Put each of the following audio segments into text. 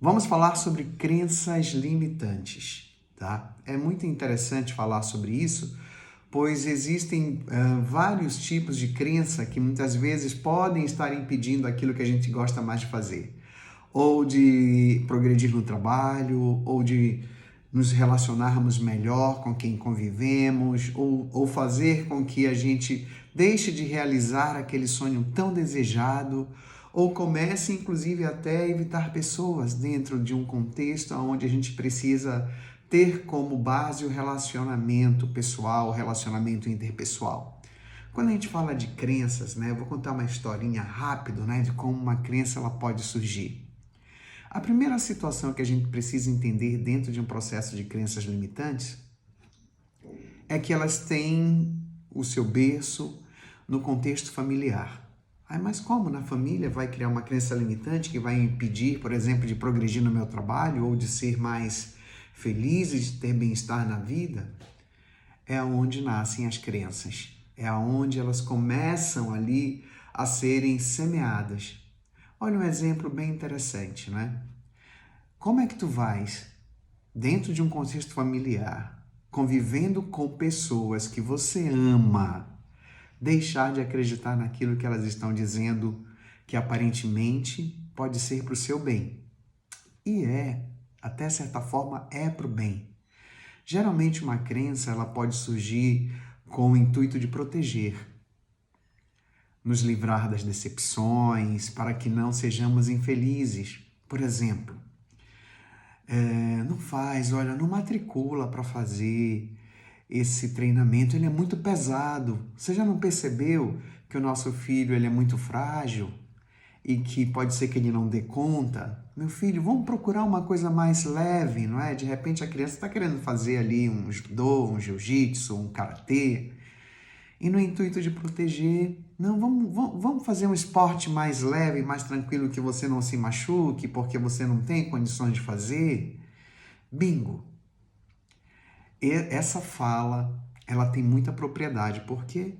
Vamos falar sobre crenças limitantes, tá? É muito interessante falar sobre isso, pois existem vários tipos de crença que muitas vezes podem estar impedindo aquilo que a gente gosta mais de fazer, ou de progredir no trabalho, ou de nos relacionarmos melhor com quem convivemos, ou fazer com que a gente deixe de realizar aquele sonho tão desejado, ou comece inclusive até a evitar pessoas dentro de um contexto onde a gente precisa ter como base o relacionamento pessoal, o relacionamento interpessoal. Quando a gente fala de crenças, né, eu vou contar uma historinha rápido, né, de como uma crença ela pode surgir. A primeira situação que a gente precisa entender dentro de um processo de crenças limitantes é que elas têm o seu berço no contexto familiar. Mas como na família vai criar uma crença limitante que vai impedir, por exemplo, de progredir no meu trabalho ou de ser mais feliz e de ter bem-estar na vida? É onde nascem as crenças. É onde elas começam ali a serem semeadas. Olha um exemplo bem interessante, né? Como é que tu vais, dentro de um contexto familiar, convivendo com pessoas que você ama, deixar de acreditar naquilo que elas estão dizendo que aparentemente pode ser para o seu bem? E até certa forma, é para o bem. Geralmente uma crença ela pode surgir com o intuito de proteger, nos livrar das decepções, para que não sejamos infelizes. Por exemplo, não faz, olha, não matricula para fazer esse treinamento, ele é muito pesado. Você já não percebeu que o nosso filho ele é muito frágil e que pode ser que ele não dê conta? Meu filho, vamos procurar uma coisa mais leve, não é? De repente a criança está querendo fazer ali um judô, um jiu-jitsu, um karatê, e no intuito de proteger, não, vamos fazer um esporte mais leve, mais tranquilo, que você não se machuque, porque você não tem condições de fazer. Bingo! E essa fala, ela tem muita propriedade, porque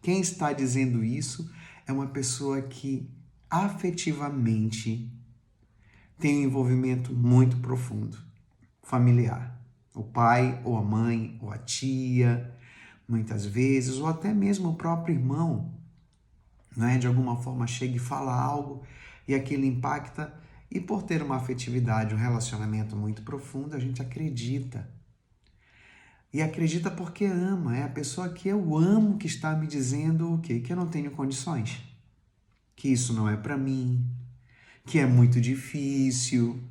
quem está dizendo isso é uma pessoa que afetivamente tem um envolvimento muito profundo, familiar. O pai, ou a mãe, ou a tia, muitas vezes, ou até mesmo o próprio irmão, né? De alguma forma chega e fala algo e aquilo impacta, e por ter uma afetividade, um relacionamento muito profundo, a gente acredita. E acredita porque ama. É a pessoa que eu amo que está me dizendo o quê? Que eu não tenho condições. Que isso não é para mim. Que é muito difícil.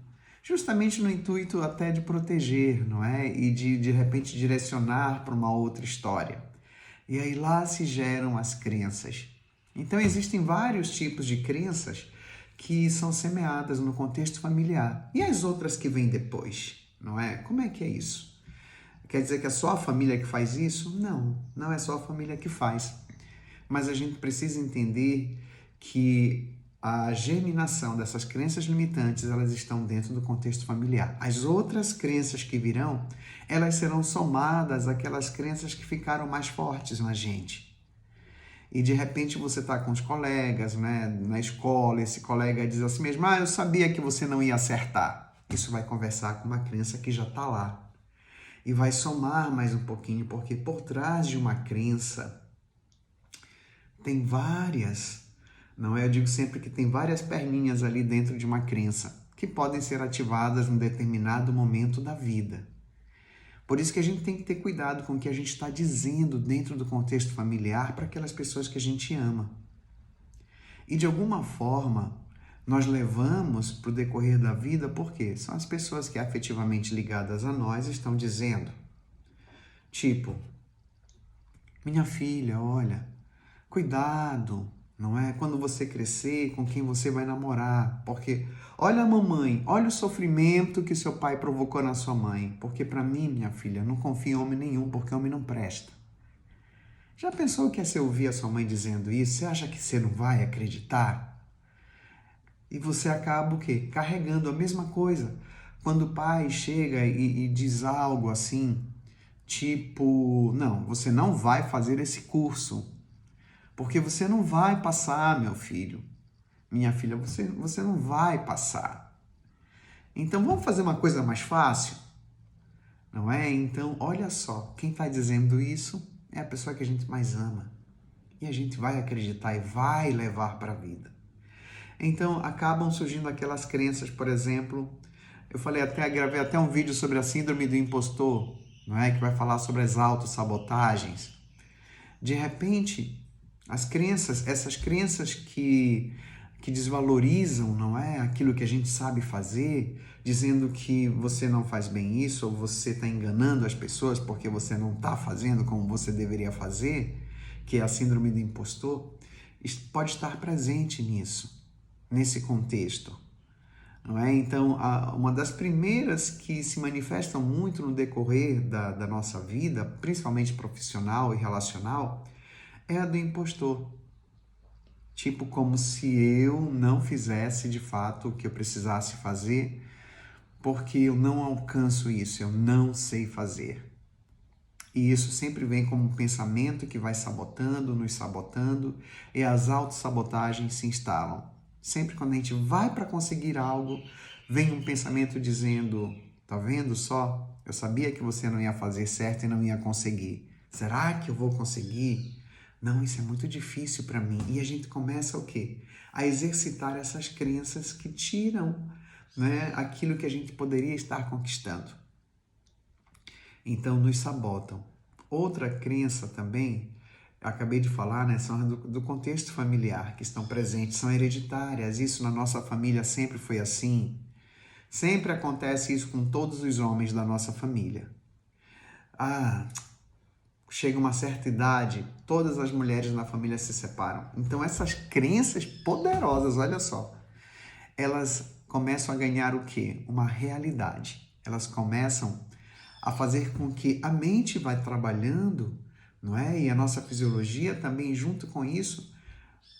Justamente no intuito até de proteger, não é? E de repente direcionar para uma outra história. E aí lá se geram as crenças. Então existem vários tipos de crenças que são semeadas no contexto familiar. E as outras que vêm depois, não é? Como é que é isso? Quer dizer que é só a família que faz isso? Não, não é só a família que faz. Mas a gente precisa entender que a germinação dessas crenças limitantes, elas estão dentro do contexto familiar. As outras crenças que virão, elas serão somadas àquelas crenças que ficaram mais fortes na gente. E de repente você está com os colegas, né, na escola, esse colega diz assim mesmo, eu sabia que você não ia acertar. Isso vai conversar com uma crença que já está lá. E vai somar mais um pouquinho, porque por trás de uma crença tem várias, não é? Eu digo sempre que tem várias perninhas ali dentro de uma crença que podem ser ativadas em determinado momento da vida. Por isso que a gente tem que ter cuidado com o que a gente está dizendo dentro do contexto familiar para aquelas pessoas que a gente ama. E de alguma forma, nós levamos para o decorrer da vida, porque são as pessoas que afetivamente ligadas a nós estão dizendo, tipo, minha filha, olha, cuidado, não é? Quando você crescer, com quem você vai namorar, porque olha a mamãe, olha o sofrimento que seu pai provocou na sua mãe, porque para mim, minha filha, não confio em homem nenhum, porque homem não presta. Já pensou que é você ouvir a sua mãe dizendo isso? Você acha que você não vai acreditar? E você acaba o quê? Carregando a mesma coisa. Quando o pai chega e diz algo assim, tipo, não, você não vai fazer esse curso, porque você não vai passar, meu filho. Minha filha, você não vai passar. Então vamos fazer uma coisa mais fácil? Não é? Então, olha só, quem está dizendo isso é a pessoa que a gente mais ama. E a gente vai acreditar e vai levar para a vida. Então, acabam surgindo aquelas crenças, por exemplo, gravei até um vídeo sobre a síndrome do impostor, não é? Que vai falar sobre as autossabotagens. De repente, essas crenças que desvalorizam, não é? Aquilo que a gente sabe fazer, dizendo que você não faz bem isso, ou você está enganando as pessoas porque você não está fazendo como você deveria fazer, que é a síndrome do impostor, pode estar presente nesse contexto. Não é? Então, uma das primeiras que se manifestam muito no decorrer da nossa vida, principalmente profissional e relacional, é a do impostor. Tipo, como se eu não fizesse de fato o que eu precisasse fazer, porque eu não alcanço isso, eu não sei fazer. E isso sempre vem como um pensamento que vai sabotando, nos sabotando, e as autossabotagens se instalam. Sempre quando a gente vai para conseguir algo, vem um pensamento dizendo: tá vendo só? Eu sabia que você não ia fazer certo e não ia conseguir. Será que eu vou conseguir? Não, isso é muito difícil para mim. E a gente começa o quê? A exercitar essas crenças que tiram, né, aquilo que a gente poderia estar conquistando. Então, nos sabotam. Outra crença também, acabei de falar, né, são do contexto familiar, que estão presentes, são hereditárias. Isso na nossa família sempre foi assim. Sempre acontece isso com todos os homens da nossa família. Chega uma certa idade, todas as mulheres na família se separam. Então, essas crenças poderosas, olha só, elas começam a ganhar o quê? Uma realidade. Elas começam a fazer com que a mente vai trabalhando, não é? E a nossa fisiologia também junto com isso,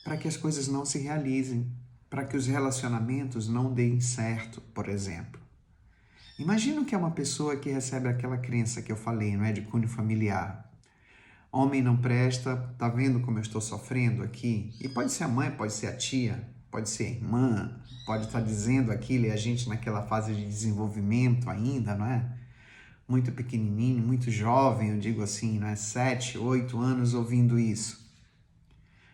para que as coisas não se realizem, para que os relacionamentos não deem certo, por exemplo. Imagina que é uma pessoa que recebe aquela crença que eu falei, não é? De cunho familiar. Homem não presta, tá vendo como eu estou sofrendo aqui? E pode ser a mãe, pode ser a tia, pode ser a irmã, pode estar dizendo aquilo e a gente naquela fase de desenvolvimento ainda, não é? Muito pequenininho, muito jovem, eu digo assim, não é? 7, 8 anos ouvindo isso.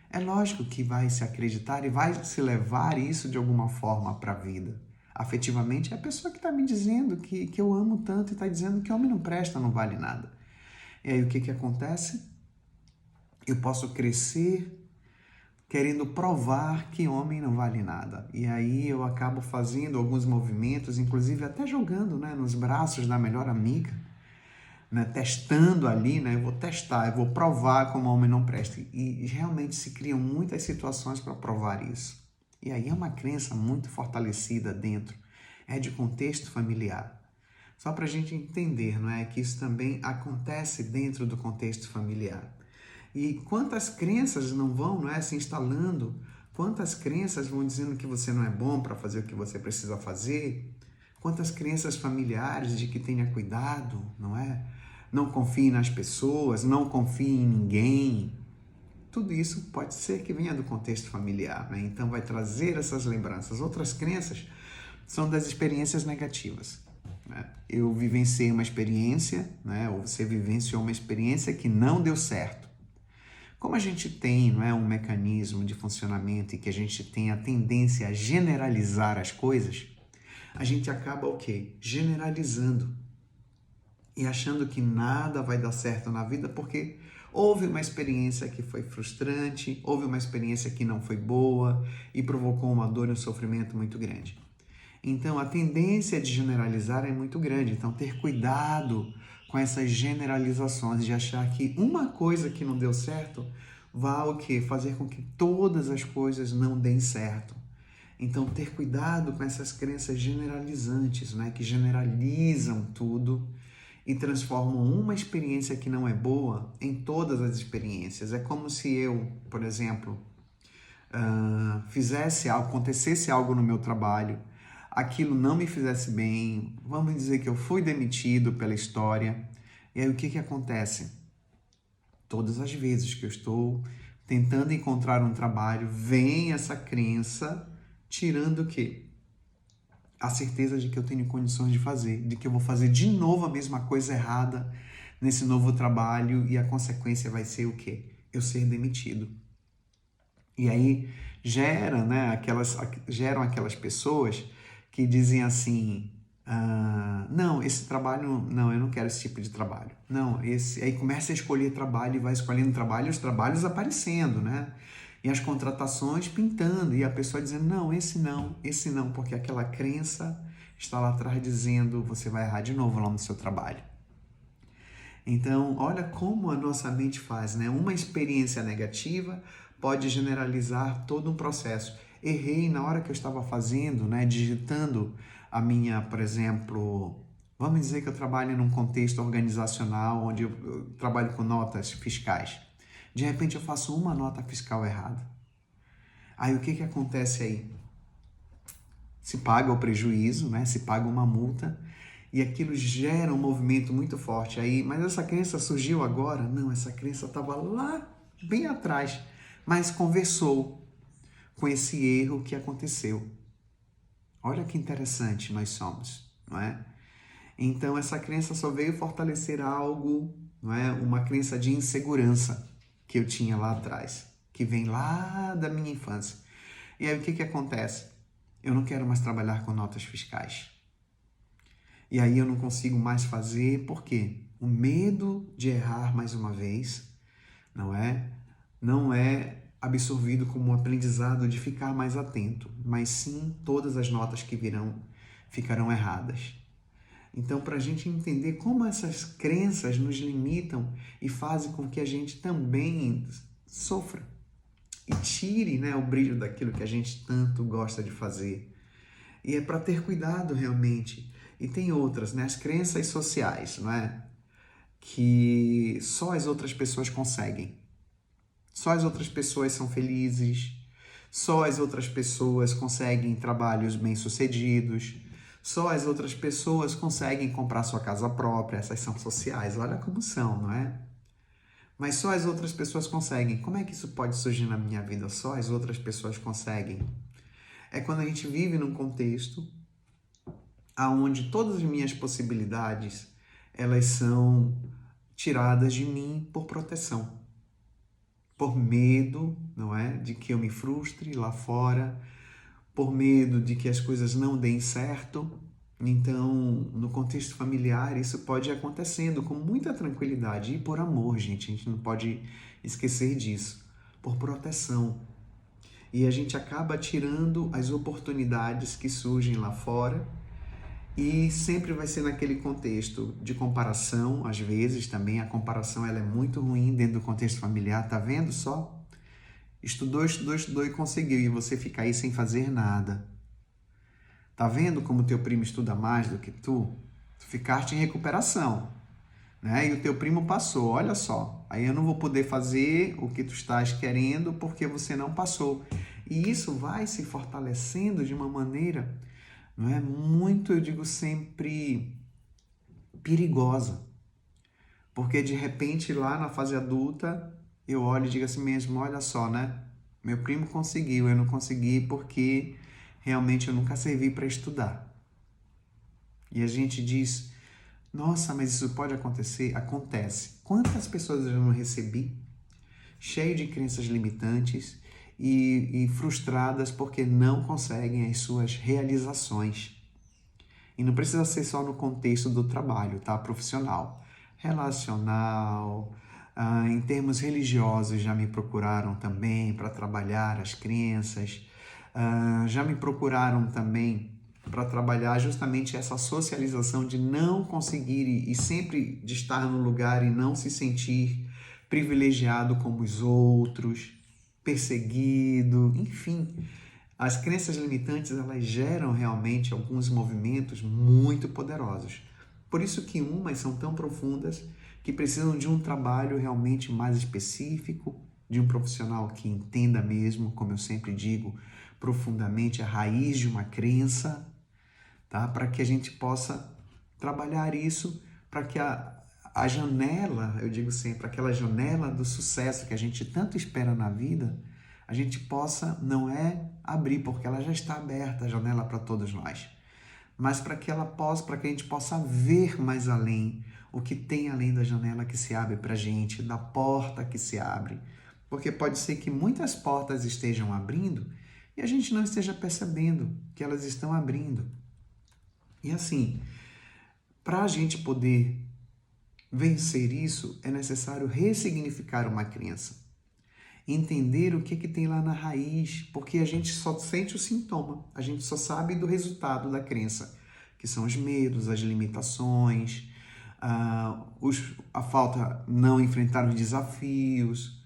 É lógico que vai se acreditar e vai se levar isso de alguma forma para a vida. Afetivamente, é a pessoa que está me dizendo que eu amo tanto e está dizendo que homem não presta, não vale nada. E aí o que acontece? Eu posso crescer querendo provar que homem não vale nada. E aí eu acabo fazendo alguns movimentos, inclusive até jogando, né, nos braços da melhor amiga, né, testando ali, né, eu vou testar, eu vou provar como homem não presta. E realmente se criam muitas situações para provar isso. E aí é uma crença muito fortalecida dentro, é de contexto familiar. Só para a gente entender, não é, que isso também acontece dentro do contexto familiar. E quantas crenças não é, se instalando, quantas crenças vão dizendo que você não é bom para fazer o que você precisa fazer, quantas crenças familiares de que tenha cuidado, não é? Não confie nas pessoas, não confie em ninguém. Tudo isso pode ser que venha do contexto familiar, né? Então vai trazer essas lembranças. Outras crenças são das experiências negativas. Né? Eu vivenciei uma experiência, né? Ou você vivenciou uma experiência que não deu certo. Como a gente tem, não é, um mecanismo de funcionamento e que a gente tem a tendência a generalizar as coisas, a gente acaba o quê? Generalizando e achando que nada vai dar certo na vida porque houve uma experiência que foi frustrante, houve uma experiência que não foi boa e provocou uma dor e um sofrimento muito grande. Então, a tendência de generalizar é muito grande. Então, ter cuidado com essas generalizações de achar que uma coisa que não deu certo vai o quê? Fazer com que todas as coisas não deem certo. Então, ter cuidado com essas crenças generalizantes, né? Que generalizam tudo e transformam uma experiência que não é boa em todas as experiências. É como se eu, por exemplo, acontecesse algo no meu trabalho, aquilo não me fizesse bem, vamos dizer que eu fui demitido pela história, e aí o que acontece? Todas as vezes que eu estou tentando encontrar um trabalho, vem essa crença tirando o quê? a certeza de que eu tenho condições de fazer, de que eu vou fazer de novo a mesma coisa errada nesse novo trabalho e a consequência vai ser o quê? Eu ser demitido. E aí geram aquelas pessoas que dizem assim, não, esse trabalho, não, eu não quero esse tipo de trabalho. Não, aí começa a escolher trabalho e vai escolhendo trabalho e os trabalhos aparecendo, né? E as contratações pintando e a pessoa dizendo, não, esse não, porque aquela crença está lá atrás dizendo, você vai errar de novo lá no seu trabalho. Então, olha como a nossa mente faz, né? Uma experiência negativa pode generalizar todo um processo. Errei na hora que eu estava fazendo, né? Digitando a minha, por exemplo, vamos dizer que eu trabalho num contexto organizacional onde eu trabalho com notas fiscais. De repente eu faço uma nota fiscal errada. Aí o que acontece aí? Se paga o prejuízo, né? Se paga uma multa. E aquilo gera um movimento muito forte aí. Mas essa crença surgiu agora? Não, essa crença estava lá bem atrás, mas conversou com esse erro que aconteceu. Olha que interessante nós somos, não é? Então essa crença só veio fortalecer algo, não é? Uma crença de insegurança que eu tinha lá atrás, que vem lá da minha infância. E aí o que acontece? Eu não quero mais trabalhar com notas fiscais. E aí eu não consigo mais fazer, por quê? O medo de errar mais uma vez, não é absorvido como um aprendizado de ficar mais atento, mas sim todas as notas que virão ficarão erradas. Então, para a gente entender como essas crenças nos limitam e fazem com que a gente também sofra e tire, né, o brilho daquilo que a gente tanto gosta de fazer. E é para ter cuidado realmente. E tem outras, né? As crenças sociais, não é? Que só as outras pessoas conseguem. Só as outras pessoas são felizes. Só as outras pessoas conseguem trabalhos bem-sucedidos. Só as outras pessoas conseguem comprar sua casa própria. Essas são sociais. Olha como são, não é? Mas só as outras pessoas conseguem. Como é que isso pode surgir na minha vida? Só as outras pessoas conseguem. É quando a gente vive num contexto aonde todas as minhas possibilidades, elas são tiradas de mim por proteção, por medo, não é, de que eu me frustre lá fora, por medo de que as coisas não deem certo. Então, no contexto familiar, isso pode ir acontecendo com muita tranquilidade e por amor, gente. A gente não pode esquecer disso, por proteção. E a gente acaba tirando as oportunidades que surgem lá fora. E sempre vai ser naquele contexto de comparação, às vezes também a comparação ela é muito ruim dentro do contexto familiar, tá vendo só? Estudou e conseguiu, e você fica aí sem fazer nada. Tá vendo como teu primo estuda mais do que tu? Tu ficaste em recuperação, né? E o teu primo passou, olha só. Aí eu não vou poder fazer o que tu estás querendo porque você não passou. E isso vai se fortalecendo de uma maneira, não é muito, eu digo sempre, perigosa. Porque de repente lá na fase adulta, eu olho e digo assim mesmo, olha só, né? Meu primo conseguiu, eu não consegui porque realmente eu nunca servi para estudar. E a gente diz, nossa, mas isso pode acontecer? Acontece. Quantas pessoas eu não recebi, cheio de crenças limitantes e frustradas porque não conseguem as suas realizações. E não precisa ser só no contexto do trabalho, tá? Profissional, relacional, em termos religiosos já me procuraram também para trabalhar as crenças, já me procuraram também para trabalhar justamente essa socialização de não conseguir e sempre de estar no lugar e não se sentir privilegiado como os outros, perseguido, enfim. As crenças limitantes, elas geram realmente alguns movimentos muito poderosos. Por isso que umas são tão profundas que precisam de um trabalho realmente mais específico, de um profissional que entenda mesmo, como eu sempre digo, profundamente a raiz de uma crença, tá? Para que a gente possa trabalhar isso, para que a janela, eu digo sempre, aquela janela do sucesso que a gente tanto espera na vida, a gente possa, não é abrir, porque ela já está aberta, a janela para todos nós. mas para que ela possa, para que a gente possa ver mais além, o que tem além da janela que se abre para a gente, da porta que se abre. Porque pode ser que muitas portas estejam abrindo e a gente não esteja percebendo que elas estão abrindo. E assim, para a gente poder vencer isso, é necessário ressignificar uma crença. Entender o que tem lá na raiz, porque a gente só sente o sintoma, a gente só sabe do resultado da crença, que são os medos, as limitações, a falta não enfrentar os desafios,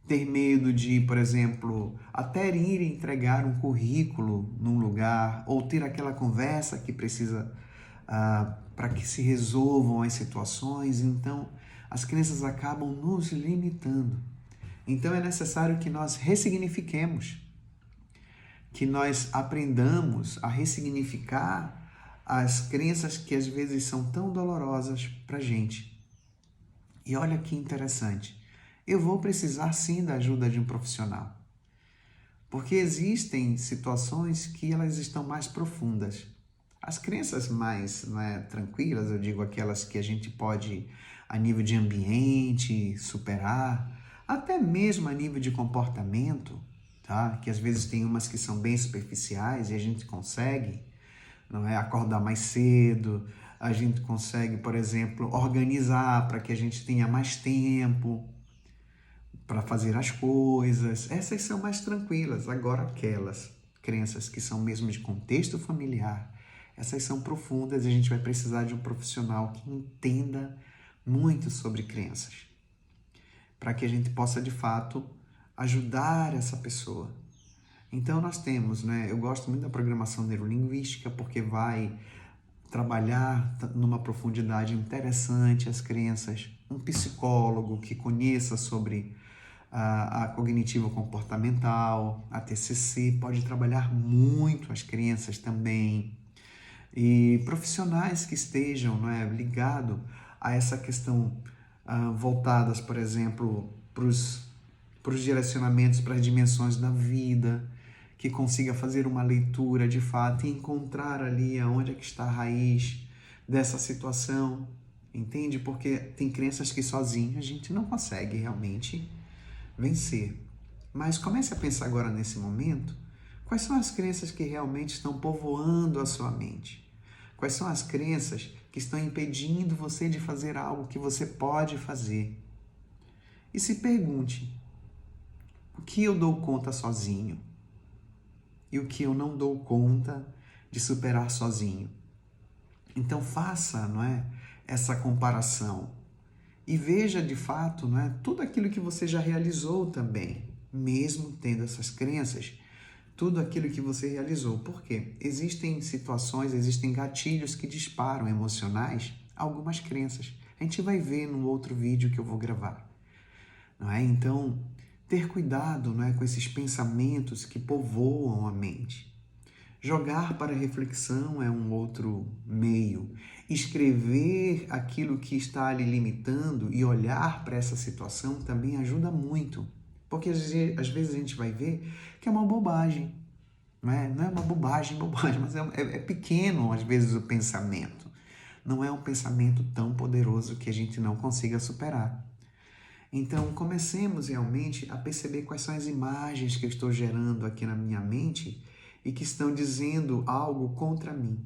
ter medo de, por exemplo, até ir entregar um currículo num lugar ou ter aquela conversa que precisa para que se resolvam as situações. Então, as crenças acabam nos limitando. Então, é necessário que nós ressignifiquemos, que nós aprendamos a ressignificar as crenças que às vezes são tão dolorosas para a gente. E olha que interessante, eu vou precisar sim da ajuda de um profissional, porque existem situações que elas estão mais profundas. As crenças mais tranquilas, eu digo aquelas que a gente pode, a nível de ambiente, superar, até mesmo a nível de comportamento, tá? Que às vezes tem umas que são bem superficiais e a gente consegue, não é, acordar mais cedo, a gente consegue, por exemplo, organizar para que a gente tenha mais tempo para fazer as coisas. Essas são mais tranquilas. Agora aquelas crenças que são mesmo de contexto familiar, essas são profundas e a gente vai precisar de um profissional que entenda muito sobre crenças, para que a gente possa, de fato, ajudar essa pessoa. Então, nós temos, eu gosto muito da programação neurolinguística, porque vai trabalhar numa profundidade interessante as crenças. Um psicólogo que conheça sobre a cognitivo comportamental, a TCC, pode trabalhar muito as crenças também. E profissionais que estejam ligados a essa questão, voltadas, por exemplo, para os direcionamentos, para as dimensões da vida, que consiga fazer uma leitura de fato e encontrar ali aonde é que está a raiz dessa situação, entende? Porque tem crenças que sozinho a gente não consegue realmente vencer. Mas comece a pensar agora nesse momento, quais são as crenças que realmente estão povoando a sua mente? Quais são as crenças que estão impedindo você de fazer algo que você pode fazer? E se pergunte, o que eu dou conta sozinho? E o que eu não dou conta de superar sozinho? Então faça, essa comparação e veja de fato, tudo aquilo que você já realizou também, mesmo tendo essas crenças, tudo aquilo que você realizou. Por quê? Existem situações, existem gatilhos que disparam emocionais algumas crenças. A gente vai ver no outro vídeo que eu vou gravar, não é? Então, ter cuidado, com esses pensamentos que povoam a mente. Jogar para reflexão é um outro meio. Escrever aquilo que está lhe limitando e olhar para essa situação também ajuda muito. Porque às vezes a gente vai ver que é uma bobagem. Não é uma bobagem, mas é pequeno às vezes o pensamento. Não é um pensamento tão poderoso que a gente não consiga superar. Então, comecemos realmente a perceber quais são as imagens que eu estou gerando aqui na minha mente e que estão dizendo algo contra mim.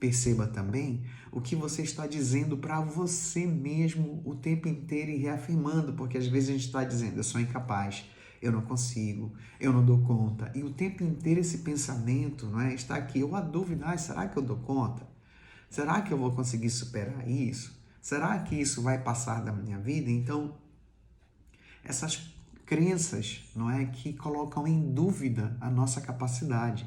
Perceba também o que você está dizendo para você mesmo o tempo inteiro e reafirmando, porque às vezes a gente está dizendo, eu sou incapaz, eu não consigo, eu não dou conta. E o tempo inteiro esse pensamento está aqui, ou a dúvida, será que eu dou conta? Será que eu vou conseguir superar isso? Será que isso vai passar da minha vida? Então, essas crenças, que colocam em dúvida a nossa capacidade.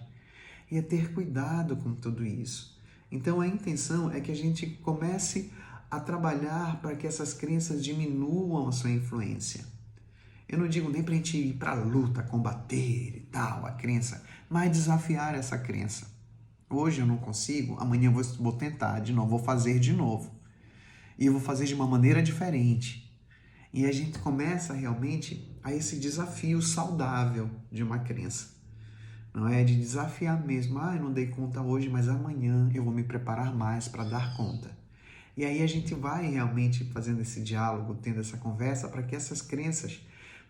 E é ter cuidado com tudo isso. Então a intenção é que a gente comece a trabalhar para que essas crenças diminuam a sua influência. Eu não digo nem para a gente ir para a luta, combater e tal, a crença, mas desafiar essa crença. Hoje eu não consigo, amanhã eu vou tentar de novo, vou fazer de novo. E eu vou fazer de uma maneira diferente. E a gente começa realmente a esse desafio saudável de uma crença. não é? De desafiar mesmo. Eu não dei conta hoje, mas amanhã eu vou me preparar mais para dar conta. E aí a gente vai realmente fazendo esse diálogo, tendo essa conversa, para que essas crenças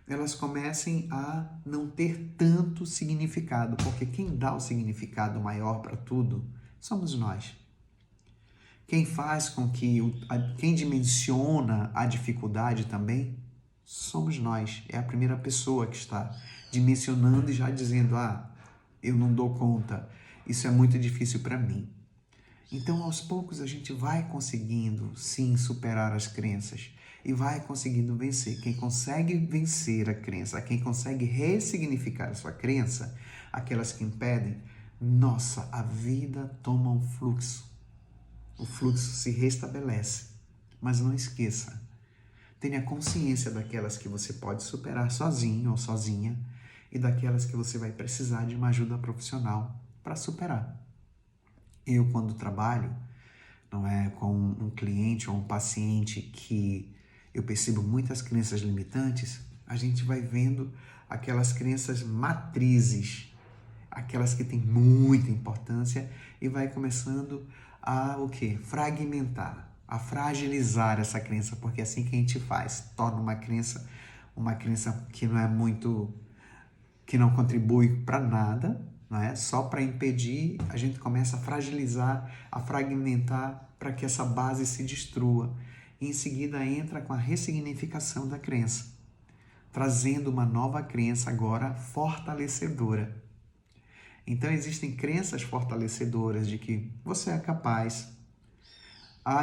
elas comecem a não ter tanto significado, porque quem dá o significado maior para tudo somos nós. Quem faz com que, quem dimensiona a dificuldade também, somos nós. É a primeira pessoa que está dimensionando e já dizendo, eu não dou conta, isso é muito difícil para mim. Então, aos poucos, a gente vai conseguindo, sim, superar as crenças e vai conseguindo vencer. Quem consegue vencer a crença, quem consegue ressignificar a sua crença, aquelas que impedem, nossa, a vida toma um fluxo. O fluxo se restabelece. Mas não esqueça, tenha consciência daquelas que você pode superar sozinho ou sozinha e daquelas que você vai precisar de uma ajuda profissional para superar. Eu, quando trabalho, não é, com um cliente ou um paciente que eu percebo muitas crenças limitantes, a gente vai vendo aquelas crenças matrizes, aquelas que têm muita importância e vai começando a fragmentar, a fragilizar essa crença, porque é assim que a gente faz, torna uma crença que não é muito, que não contribui para nada, não é? Só para impedir, a gente começa a fragilizar, a fragmentar para que essa base se destrua. E em seguida entra com a ressignificação da crença, trazendo uma nova crença agora fortalecedora. Então existem crenças fortalecedoras de que você é capaz.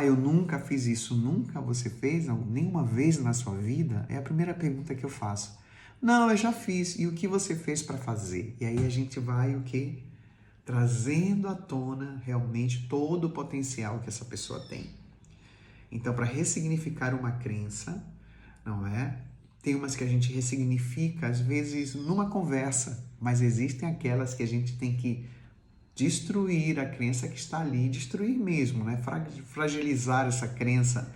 Eu nunca fiz isso. Nunca você fez? Nenhuma vez na sua vida? É a primeira pergunta que eu faço. Não, eu já fiz. E o que você fez para fazer? E aí a gente vai trazendo à tona realmente todo o potencial que essa pessoa tem. Então, para ressignificar uma crença, não é? Tem umas que a gente ressignifica, às vezes, numa conversa, mas existem aquelas que a gente tem que destruir a crença que está ali, destruir mesmo, né? Fragilizar essa crença,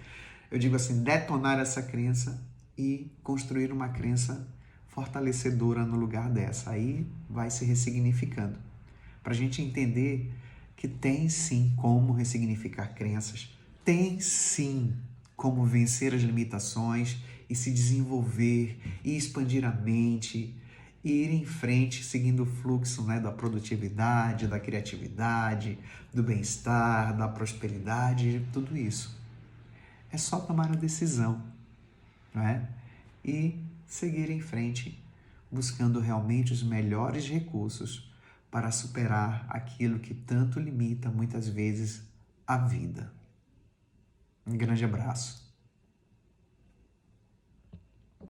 eu digo assim, detonar essa crença e construir uma crença fortalecedora no lugar dessa. Aí vai se ressignificando. Para a gente entender que tem sim como ressignificar crenças, tem sim como vencer as limitações e se desenvolver e expandir a mente e ir em frente seguindo o fluxo, né, da produtividade, da criatividade, do bem-estar, da prosperidade, tudo isso. É só tomar a decisão, não é? E seguir em frente, buscando realmente os melhores recursos para superar aquilo que tanto limita muitas vezes a vida. Um grande abraço.